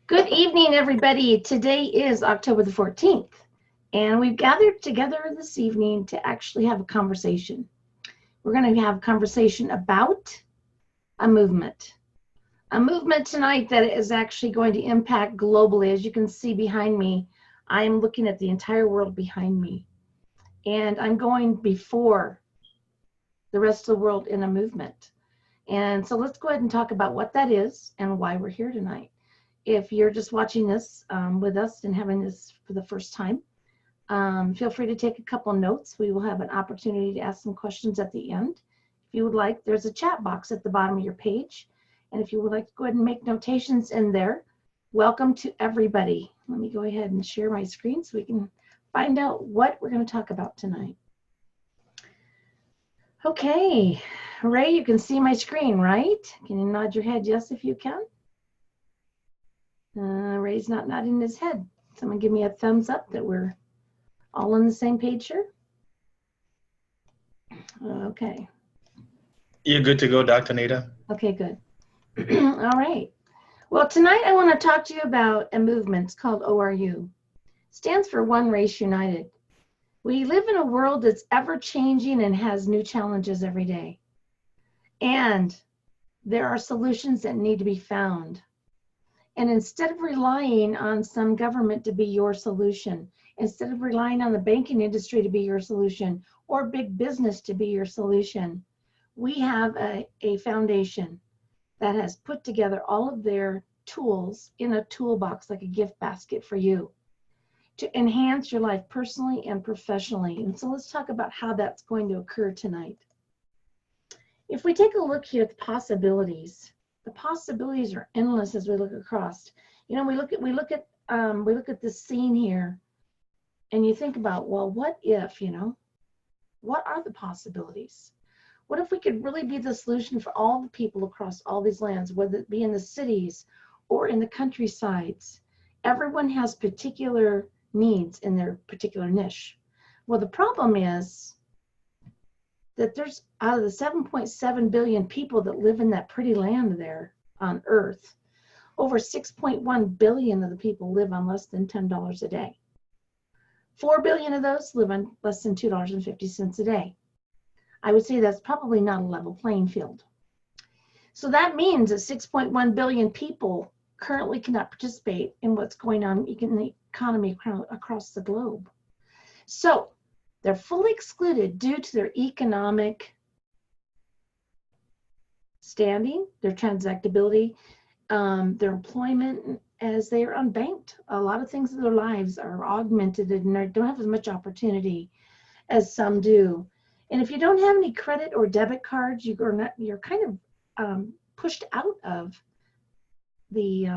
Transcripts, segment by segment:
Good evening, everybody. Today is October the 14th, and we've gathered together this evening to actually have a conversation. We're going to have a conversation about a movement tonight that is actually going to impact globally. As you can see behind me, I am looking at the entire world behind me, and I'm going before the rest of the world in a movement. And so let's go ahead and talk about what that is and why we're here tonight. If you're just watching this with us and having this for the first time, feel free to take a couple notes. We will have an opportunity to ask some questions at the end. If you would like, there's a chat box at the bottom of your page. And if you would like to go ahead and make notations in there, welcome to everybody. Let me go ahead and share my screen so we can find out what we're going to talk about tonight. Okay, Ray, you can see my screen, right? Can you nod your head yes if you can? Ray's not nodding his head. Someone give me a thumbs up that we're all on the same page here. Okay. You're good to go, Dr. Nita. Okay, good. All right. Well, tonight I want to talk to you about a movement. It's called ORU. Stands for One Race United. We live in a world that's ever changing and has new challenges every day. And there are solutions that need to be found. And instead of relying on some government to be your solution, instead of relying on the banking industry to be your solution or big business to be your solution, we have a foundation that has put together all of their tools in a toolbox, like a gift basket for you to enhance your life personally and professionally. And so let's talk about how that's going to occur tonight. If we take a look here at the possibilities are endless as we look across. You know, we look at this scene here, and you think about, well, what if, what are the possibilities? What if we could really be the solution for all the people across all these lands, whether it be in the cities or in the countrysides? Everyone has particular needs in their particular niche. Well, the problem is that there's, out of the 7.7 billion people that live in that pretty land there on Earth, over 6.1 billion of the people live on less than $10 a day. 4 billion of those live on less than $2.50 a day. I would say that's probably not a level playing field. So that means that 6.1 billion people currently cannot participate in what's going on in the economy across the globe. So they're fully excluded due to their economic standing, their transactability, their employment, as they are unbanked. A lot of things in their lives are augmented and they don't have as much opportunity as some do. And if you don't have any credit or debit cards, you're kind of pushed out of the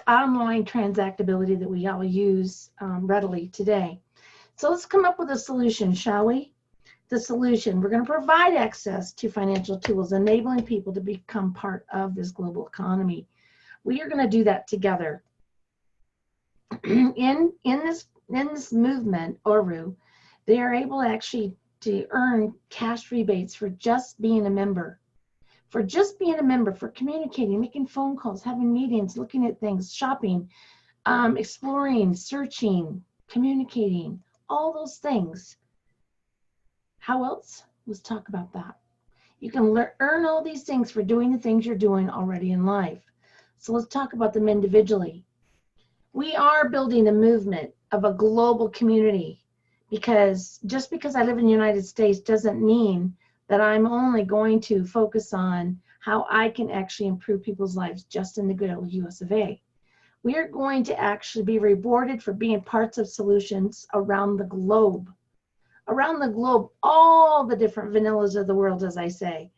online transactability that we all use readily today. So let's come up with a solution, shall we? The solution, we're going to provide access to financial tools, enabling people to become part of this global economy. We are going to do that together. In this movement, ORU, they are able actually to earn cash rebates for just being a member. For just being a member, for communicating, making phone calls, having meetings, looking at things, shopping, exploring, searching, communicating, all those things. How else? Let's talk about that. You can earn all these things for doing the things you're doing already in life. So let's talk about them individually. We are building a movement of a global community, because just because I live in the United States doesn't mean that I'm only going to focus on how I can actually improve people's lives just in the good old US of A. We are going to actually be rewarded for being parts of solutions around the globe. Around the globe, all the different vanillas of the world, as I say.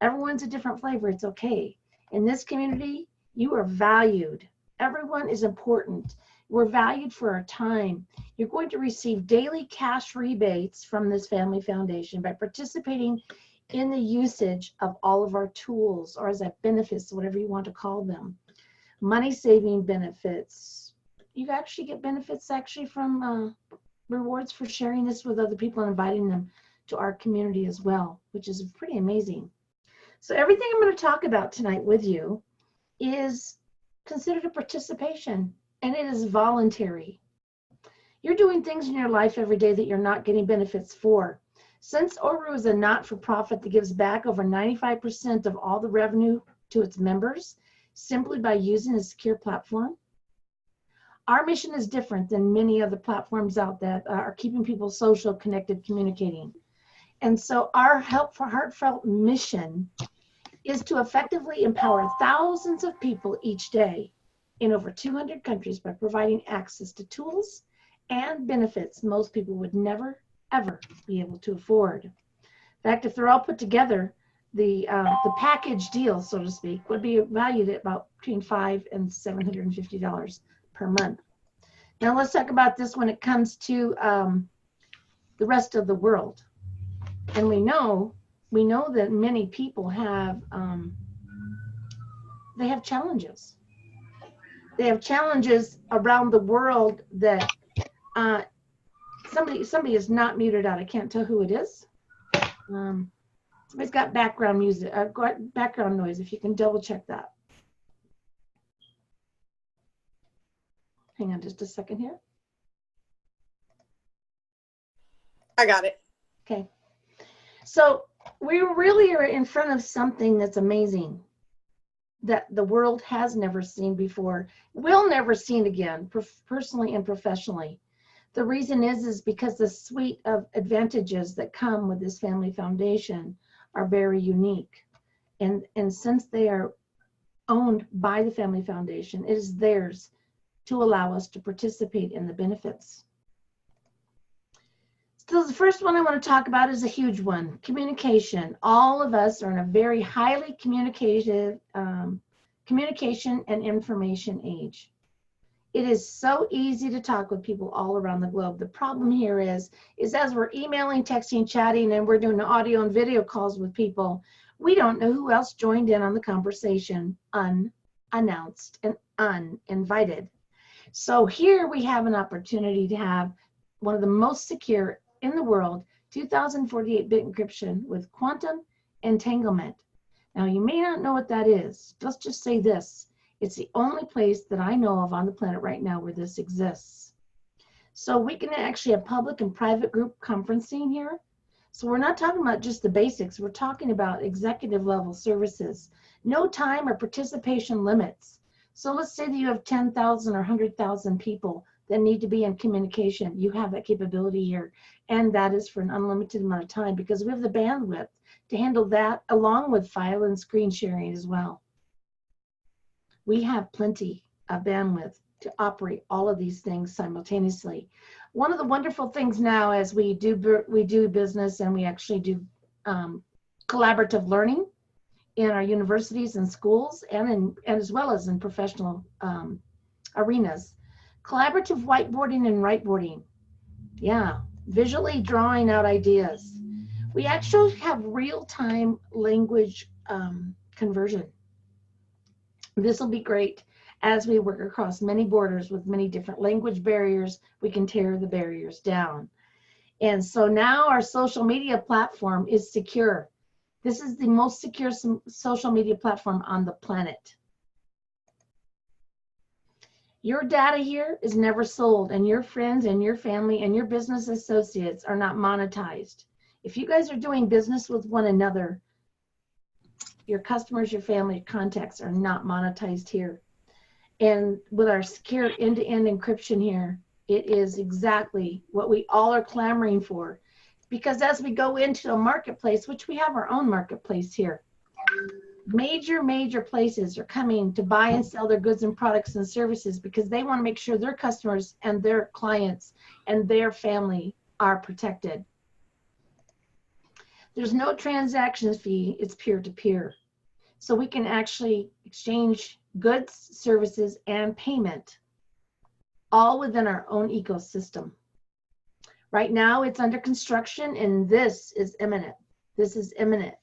Everyone's a different flavor, it's okay. In this community, you are valued. Everyone is important. We're valued for our time. You're going to receive daily cash rebates from this family foundation by participating in the usage of all of our tools, or as benefits, whatever you want to call them. Money saving benefits. You actually get benefits actually from rewards for sharing this with other people and inviting them to our community as well, which is pretty amazing. So everything I'm going to talk about tonight with you is considered a participation, and it is voluntary. You're doing things in your life every day that you're not getting benefits for. Since ORU is a not-for-profit that gives back over 95% of all the revenue to its members simply by using a secure platform, our mission is different than many other platforms out that are keeping people social, connected, communicating. And so our heartfelt mission is to effectively empower thousands of people each day in over 200 countries by providing access to tools and benefits most people would never, ever be able to afford. In fact, if they're all put together, the package deal, so to speak, would be valued at about between $500 and $750 per month. Now let's talk about this when it comes to the rest of the world. And we know that many people have they have challenges. They have challenges around the world that somebody is not muted out. I can't tell who it is. Somebody's got background music, background noise. If you can double check that. Hang on just a second here. I got it. Okay. So we really are in front of something that's amazing that the world has never seen before, will never see again, personally and professionally. The reason is because the suite of advantages that come with this family foundation are very unique. And since they are owned by the family foundation, it is theirs to allow us to participate in the benefits. So the first one I want to talk about is a huge one, communication. All of us are in a very highly communicative communication and information age. It is so easy to talk with people all around the globe. The problem here is as we're emailing, texting, chatting, and we're doing audio and video calls with people, we don't know who else joined in on the conversation unannounced and uninvited. So here we have an opportunity to have one of the most secure in the world, 2048-bit encryption with quantum entanglement. Now, you may not know what that is. Let's just say this. It's the only place that I know of on the planet right now where this exists. So we can actually have public and private group conferencing here. So we're not talking about just the basics. We're talking about executive level services. No time or participation limits. So let's say that you have 10,000 or 100,000 people that need to be in communication. You have that capability here. And that is for an unlimited amount of time because we have the bandwidth to handle that along with file and screen sharing as well. We have plenty of bandwidth to operate all of these things simultaneously. One of the wonderful things now as we do business and we actually do collaborative learning in our universities and schools and as well as in professional arenas. Collaborative whiteboarding and whiteboarding. Yeah, visually drawing out ideas. We actually have real-time language conversion. This will be great as we work across many borders with many different language barriers. We can tear the barriers down. And so now our social media platform is secure. This is the most secure social media platform on the planet. Your data here is never sold, and your friends and your family and your business associates are not monetized. If you guys are doing business with one another, your customers, your family, your contacts are not monetized here. And with our secure end-to-end encryption here, it is exactly what we all are clamoring for. Because as we go into a marketplace, which we have our own marketplace here, major places are coming to buy and sell their goods and products and services because they want to make sure their customers and their clients and their family are protected. There's no transaction fee, it's peer-to-peer. So we can actually exchange goods, services, and payment all within our own ecosystem. Right now it's under construction and this is imminent. This is imminent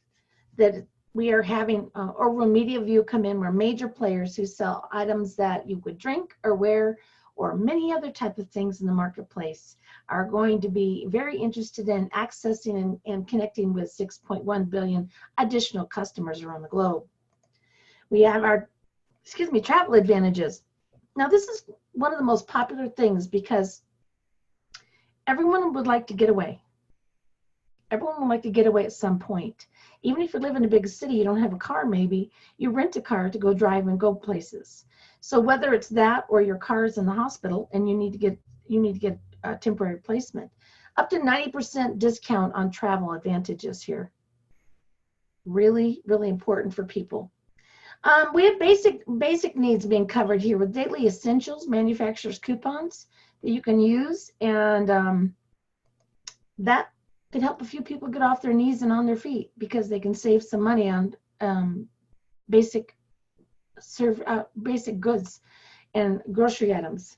that we are having ORU Media View come in where major players who sell items that you would drink or wear or many other type of things in the marketplace are going to be very interested in accessing and connecting with 6.1 billion additional customers around the globe. We have our travel advantages. Now, this is one of the most popular things because everyone would like to get away. Everyone would like to get away at some point. Even if you live in a big city, you don't have a car maybe, you rent a car to go drive and go places. So whether it's that or your car is in the hospital and you need to get a temporary replacement, up to 90% discount on travel advantages here. Really, really important for people. We have basic needs being covered here with daily essentials, manufacturer's coupons that you can use, and that could help a few people get off their knees and on their feet because they can save some money on basic goods and grocery items.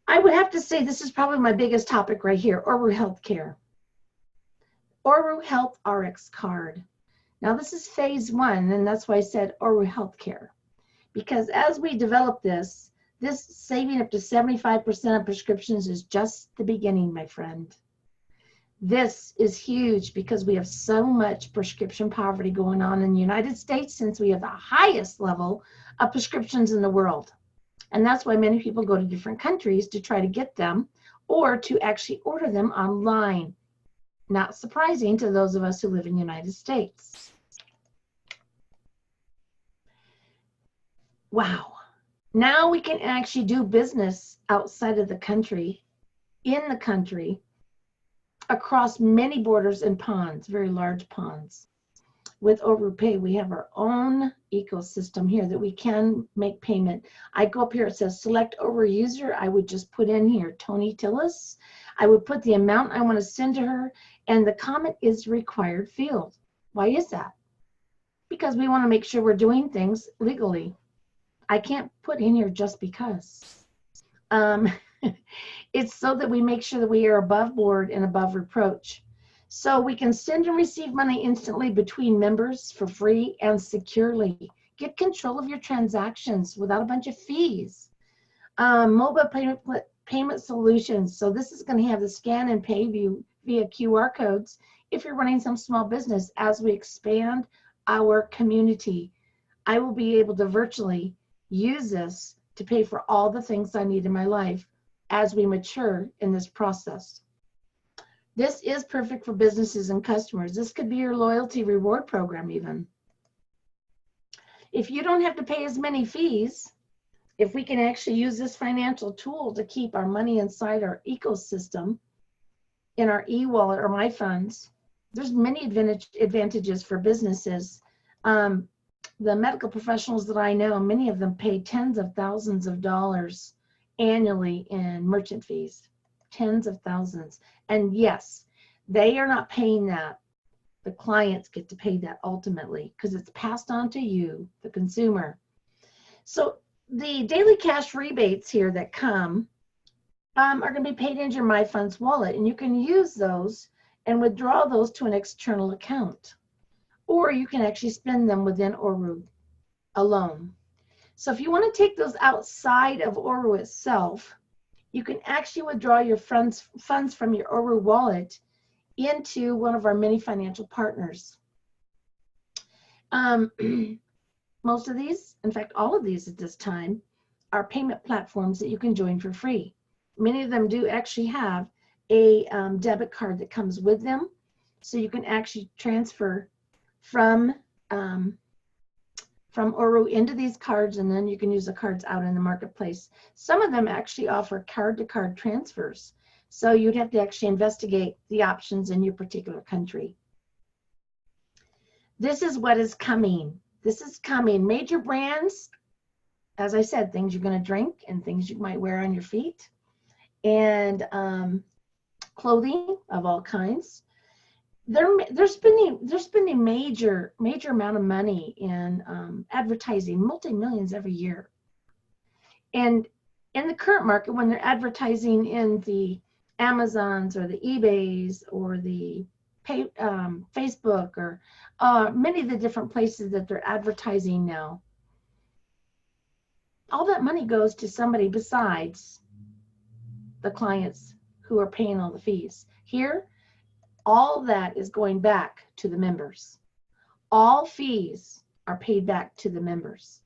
I would have to say this is probably my biggest topic right here, ORU Healthcare. ORU Health RX card. Now this is phase 1, and that's why I said ORU Healthcare. Because as we develop this saving up to 75% of prescriptions is just the beginning, my friend. This is huge because we have so much prescription poverty going on in the United States since we have the highest level of prescriptions in the world. And that's why many people go to different countries to try to get them or to actually order them online. Not surprising to those of us who live in the United States. Wow. Now we can actually do business outside of the country, in the country, across many borders and ponds, very large ponds. With ORU Pay, we have our own ecosystem here that we can make payment. I go up here, it says select ORU user. I would just put in here Tony Tillis. I would put the amount I want to send to her, and the comment is required field. Why is that? Because we want to make sure we're doing things legally. I can't put in here just because. It's so that we make sure that we are above board and above reproach. So we can send and receive money instantly between members for free and securely. Get control of your transactions without a bunch of fees. Mobile payment solutions. So this is going to have the scan and pay view via QR codes if you're running some small business. As we expand our community, I will be able to virtually use this to pay for all the things I need in my life as we mature in this process. This is perfect for businesses and customers. This could be your loyalty reward program even. If you don't have to pay as many fees, if we can actually use this financial tool to keep our money inside our ecosystem, in our e-wallet or my funds, there's many advantages for businesses. The medical professionals that I know, many of them pay tens of thousands of dollars annually in merchant fees, tens of thousands. And yes, they are not paying that. The clients get to pay that ultimately because it's passed on to you, the consumer. So the daily cash rebates here that come are going to be paid into your MyFunds wallet, and you can use those and withdraw those to an external account. Or you can actually spend them within ORU alone. So if you want to take those outside of ORU itself, you can actually withdraw your funds from your ORU wallet into one of our many financial partners. Most of these, in fact, all of these at this time, are payment platforms that you can join for free. Many of them do actually have a debit card that comes with them, so you can actually transfer from ORU into these cards, and then you can use the cards out in the marketplace. Some of them actually offer card-to-card transfers, so you'd have to actually investigate the options in your particular country. This is what is coming. This is coming. Major brands, as I said, things you're going to drink and things you might wear on your feet, and clothing of all kinds. They're spending major amount of money in advertising, multi-millions every year. And in the current market, when they're advertising in the Amazons or the eBays or the Facebook or many of the different places that they're advertising now, all that money goes to somebody besides the clients who are paying all the fees. Here, all that is going back to the members. All fees are paid back to the members.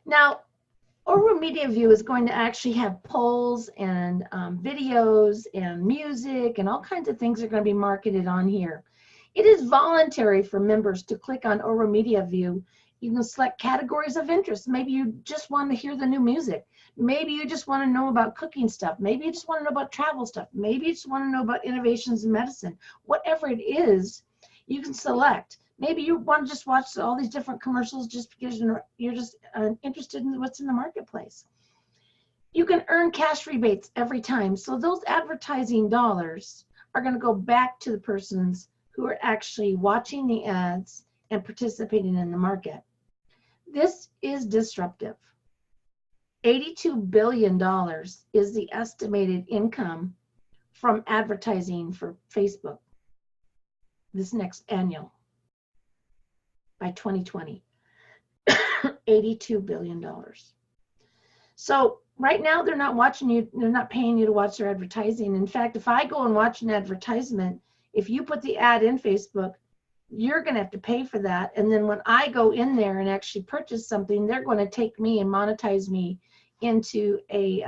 Now, ORU Media View is going to actually have polls and videos and music and all kinds of things are going to be marketed on here. It is voluntary for members to click on ORU Media View. You can select categories of interest. Maybe you just want to hear the new music. Maybe you just want to know about cooking stuff. Maybe you just want to know about travel stuff. Maybe you just want to know about innovations in medicine. Whatever it is, you can select. Maybe you want to just watch all these different commercials just because you're just interested in what's in the marketplace. You can earn cash rebates every time. So those advertising dollars are going to go back to the persons who are actually watching the ads and participating in the market. This is disruptive. $82 billion is the estimated income from advertising for Facebook this next annual by 2020. $82 billion. So right now they're not watching you, they're not paying you to watch their advertising. In fact, if I go and watch an advertisement, if you put the ad in Facebook, you're going to have to pay for that. And then when I go in there and actually purchase something, they're going to take me and monetize me into a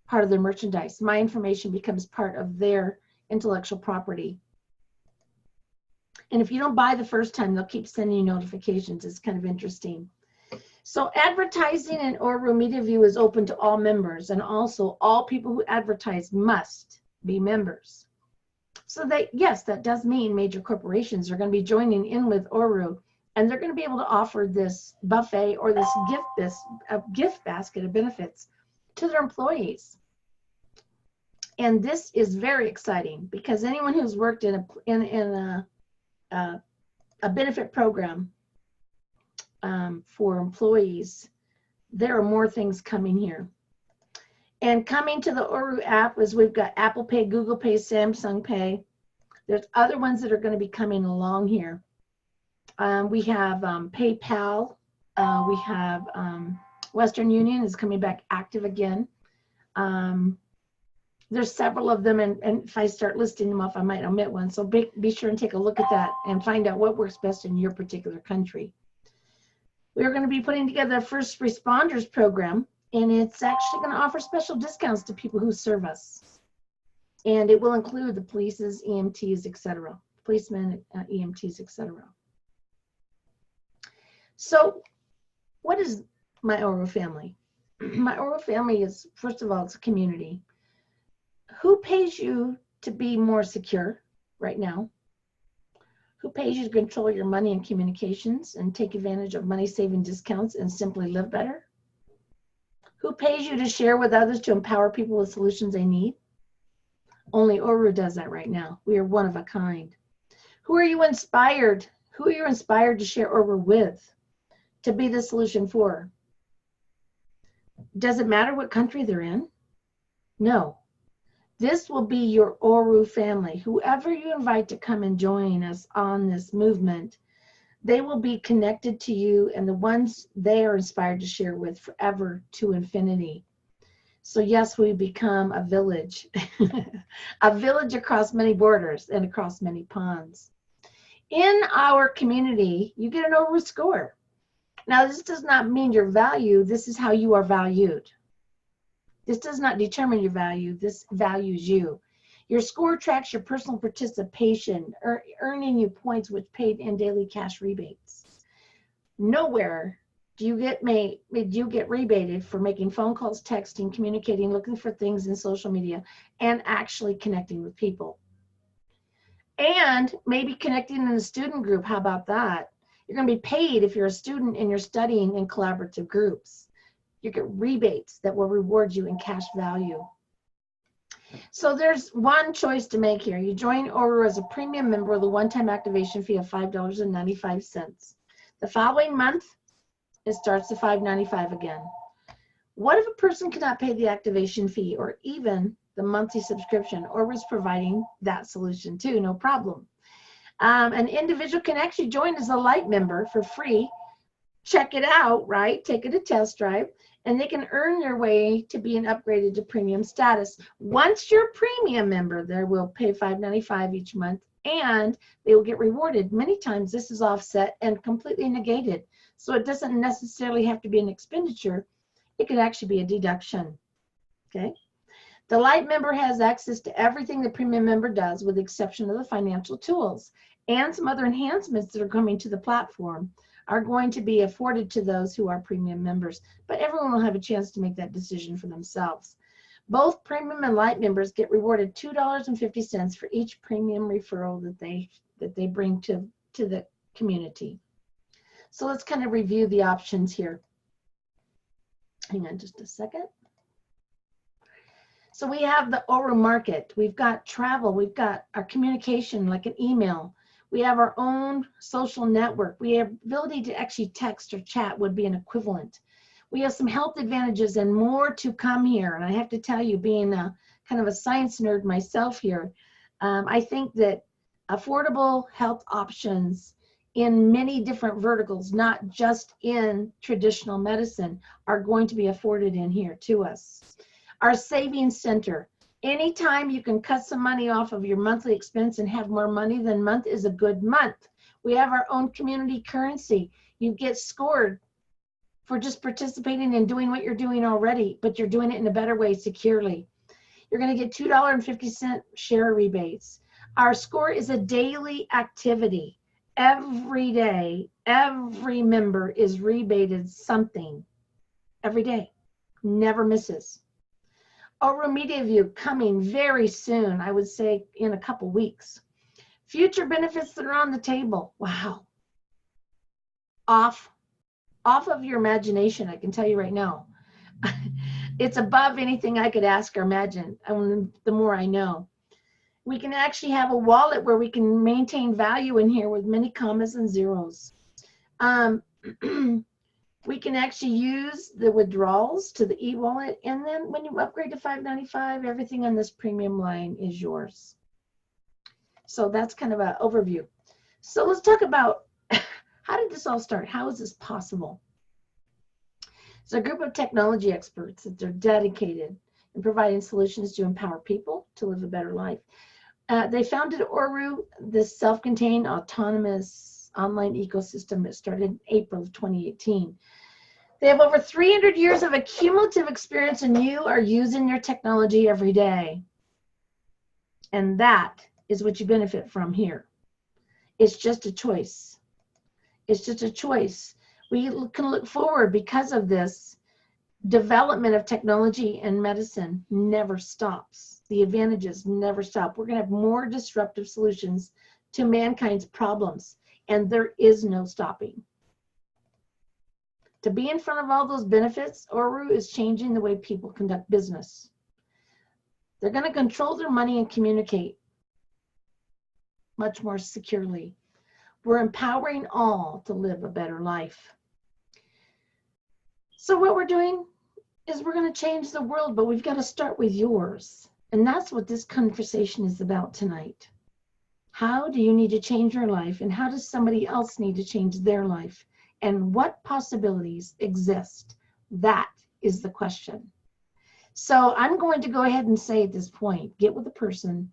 part of their merchandise. My information becomes part of their intellectual property. And if you don't buy the first time, they'll keep sending you notifications. It's kind of interesting. So advertising in ORU Media View is open to all members, and also all people who advertise must be members. So that, yes, that does mean major corporations are going to be joining in with ORU, and they're going to be able to offer this buffet or this gift basket of benefits to their employees. And this is very exciting because anyone who's worked in a benefit program for employees, there are more things coming here. And coming to the ORU app is we've got Apple Pay, Google Pay, Samsung Pay. There's other ones that are going to be coming along here. We have PayPal. We have Western Union is coming back active again. There's several of them, and if I start listing them off, I might omit one. So be sure and take a look at that and find out what works best in your particular country. We're going to be putting together a first responders program, and it's actually going to offer special discounts to people who serve us. And it will include the police's, EMTs, etc. Policemen, EMTs, etc. So what is my ORU family? My ORU family is, first of all, it's a community. Who pays you to be more secure right now? Who pays you to control your money and communications and take advantage of money-saving discounts and simply live better? Who pays you to share with others to empower people with solutions they need? Only ORU does that right now. We are one of a kind. Who are you inspired? Who are you inspired to share ORU with, to be the solution for? Does it matter what country they're in? No. This will be your ORU family. Whoever you invite to come and join us on this movement, they will be connected to you and the ones they are inspired to share with forever to infinity. So yes, we become a village, a village across many borders and across many ponds. In our community, you get an ORU score. Now, this does not mean your value. This is how you are valued. This does not determine your value. This values you. Your score tracks your personal participation, earning you points which paid in daily cash rebates. Nowhere do you get rebated for making phone calls, texting, communicating, looking for things in social media, and actually connecting with people. And maybe connecting in a student group. How about that? You're going to be paid if you're a student and you're studying in collaborative groups. You get rebates that will reward you in cash value. So there's one choice to make here. You join ORU as a premium member with a one-time activation fee of $5.95. The following month, it starts at $5.95 again. What if a person cannot pay the activation fee or even the monthly subscription? ORU is providing that solution too, no problem. An individual can actually join as a light member for free. Check it out, right? Take it a test drive, and they can earn their way to being upgraded to premium status. Once you're a premium member, they will pay $5.95 each month and they will get rewarded. Many times this is offset and completely negated. So it doesn't necessarily have to be an expenditure. It could actually be a deduction. Okay. The Light member has access to everything the Premium member does, with the exception of the financial tools. And some other enhancements that are coming to the platform are going to be afforded to those who are Premium members. But everyone will have a chance to make that decision for themselves. Both Premium and Light members get rewarded $2.50 for each Premium referral that they bring to the community. So let's kind of review the options here. Hang on just a second. So we have the ORU market. We've got travel. We've got our communication, like an email. We have our own social network. We have ability to actually text or chat would be an equivalent. We have some health advantages and more to come here. And I have to tell you, being a kind of a science nerd myself here, I think that affordable health options in many different verticals, not just in traditional medicine, are going to be afforded in here to us. Our savings center. Anytime you can cut some money off of your monthly expense and have more money than month is a good month. We have our own community currency. You get scored for just participating and doing what you're doing already, but you're doing it in a better way, securely. You're going to get $2.50 share rebates. Our score is a daily activity. Every day, every member is rebated something. Every day. Never misses. ORU Media View coming very soon, I would say in a couple weeks. Future benefits that are on the table. Wow. Off of your imagination, I can tell you right now. It's above anything I could ask or imagine, and the more I know. We can actually have a wallet where we can maintain value in here with many commas and zeros. We can actually use the withdrawals to the e-wallet, and then when you upgrade to $5.95, everything on this premium line is yours. So that's kind of an overview. So let's talk about how did this all start? How is this possible? It's a group of technology experts that they're dedicated in providing solutions to empower people to live a better life. They founded ORU, this self-contained autonomous online ecosystem that started in April of 2018. They have over 300 years of accumulative experience, and you are using your technology every day. And that is what you benefit from here. It's just a choice. It's just a choice. We can look forward because of this. Development of technology and medicine never stops. The advantages never stop. We're going to have more disruptive solutions to mankind's problems, and there is no stopping. To be in front of all those benefits, ORU is changing the way people conduct business. They're going to control their money and communicate much more securely. We're empowering all to live a better life. So what we're doing is we're going to change the world, but we've got to start with yours. And that's what this conversation is about tonight. How do you need to change your life, and how does somebody else need to change their life? And what possibilities exist? That is the question. So I'm going to go ahead and say at this point, get with the person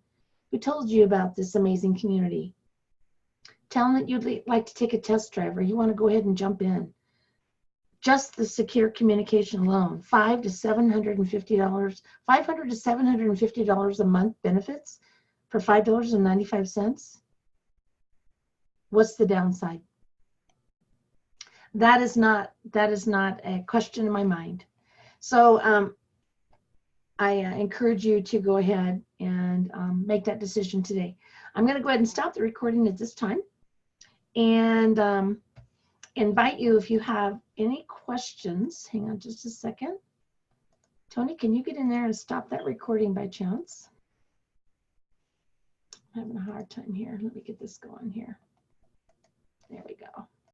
who told you about this amazing community. Tell them that you'd like to take a test drive, or you want to go ahead and jump in. Just the secure communication alone, $500 to $750, $500 to $750 a month benefits for $5.95. What's the downside? That is not a question in my mind. So I encourage you to go ahead and make that decision today. I'm going to go ahead and stop the recording at this time, and invite you, if you have any questions. Hang on just a second. Tony, can you get in there and stop that recording by chance? I'm having a hard time here. Let me get this going here. There we go.